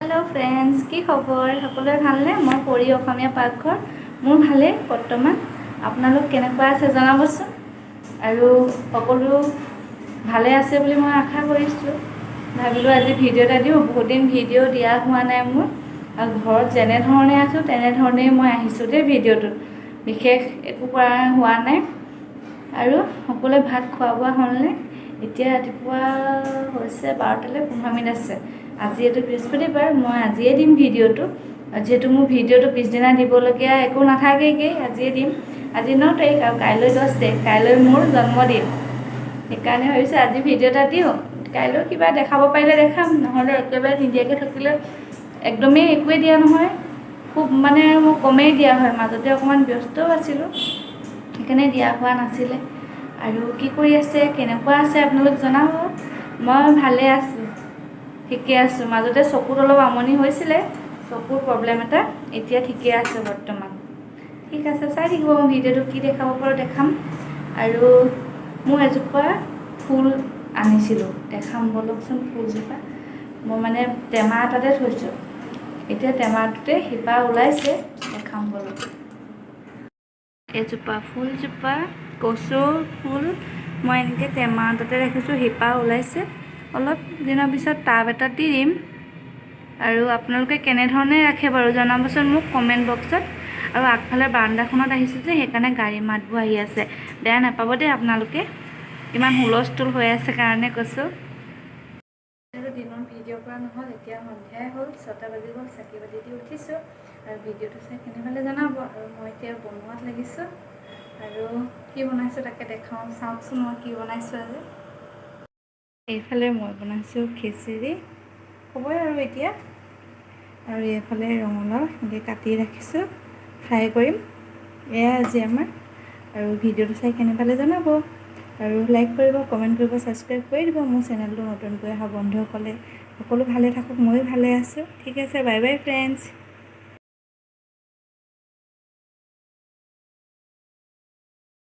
hello friends की खबर सकलोरे भालने मैं परी अসমীয়া पाकघर मोर भाले बर्तमान आपनालोक केनेकुवा आछे जनाबचोन आरो सकलो भाले आछे बुली मैं आशा करिछु भाबिलो आज भिडिओ এটা दिउ बहुत दिन भिडिओ दिया हुआ नाइ मोर आरो घर जेने धरणे आछो तेने धरणे मैं आहिछु दे भिडिओটো विशेष एकु কৰা हुआ नाइ आरो सकलोरे भात खোৱা বোৱা হলনে এতিয়া ৰাতিপুৱা হৈছে 12টালৈ 15 মিনিট আছে আজি এটো বৃহস্পতিবাৰ মই আজিয়ে দিম ভিডিওটো যেহেতু মোৰ ভিডিওটো পিছদিনা দিবলগীয়া একো নাথাকেগে আজিয়ে দিম আজি 9 তাৰিখ আৰু কাইলৈ 10 তাৰিখ কাইলৈ মোৰ জন্মদিন সেইকাৰণে হৈছে আজি ভিডিওটা দিও কাইলৈ কিবা দেখাব পাৰিলে দেখাম নহলে একেবাৰে নিদিয়াকে থাকিলে একদমই একোৱে দিয়া নহয় খুব মানে মই কমেই দিয়া হয় মাজতে অকমান ব্যস্ত আছিলো সেইকাৰণে দিয়া হোৱা নাছিলে আৰু কি কৰি আছে কেনেকুৱা আছে আপোনালোক জনাব মই ভালে আছো ঠিকে আছো মাজতে চকুত অলপ আমনি হৈছিলে চকুৰ প্ৰবলেম এটা এতিয়া ঠিকে আছে বৰ্তমান ঠিক আছে চাই থাকিব ভিডিওটো কি দেখাব পাৰো দেখাম আৰু মই এজোপা ফুল আনিছিলো দেখাম বলকচোন ফুলজোপা মই মানে টেমা এটাতে থৈছো এতিয়া টেমাটোতে হিপা ওলাইছে দেখাম বলক এজোপা ফুলজোপা কচু ফুল মই এনেকে টেমা এটাতে ৰাখিছো হিপা ওলাইছে অলপ দিনৰ পিছত টাব এটা দি দিম আৰু আপোনালোকে কেনে ধৰণে ৰাখে বাৰু জনাবচোন মোক কমেন্ট বক্সত আৰু আগফালে বাৰান্দাখনত আহিছে যে সেইকাৰণে গাড়ী মাতবোৰ আহি আছে বেয়া নাপাব দে আপোনালোকে ইমান হুলস্থুল হৈ আছে কাৰণে কৈছো আৰু দিনৰ ভিডিঅ' কৰা নহল এতিয়া সন্ধিয়াই হ'ল 6টা বাজি গ'ল চাকি বাজি দি উঠিছো আৰু ভিডিঅ'টো চাই কেনেবালে জনাব আৰু মই এতিয়া বনোৱাত লাগিছো আৰু কি বনাইছো তাকে দেখাও চাওকচোন মই কি বনাইছো আজি এইফালে মই বনাইছো খিচিৰি হ'বই আৰু এতিয়া আৰু এইফালে ৰঙালাও এনেকৈ কাটি ৰাখিছো ফ্ৰাই কৰিম এয়া আজি আমাৰ আৰু ভিডিঅ'টো চাই কেনে পালে জনাব আৰু লাইক কৰিব কমেন্ট কৰিব সাবস্ক্ৰাইব কৰি দিব মোৰ চেনেলটো নতুনকৈ অহা বন্ধুসকলে সকলো ভালে থাকক মই ভালে আছো ঠিক আছে বাই বাই ফ্ৰেন্ডছ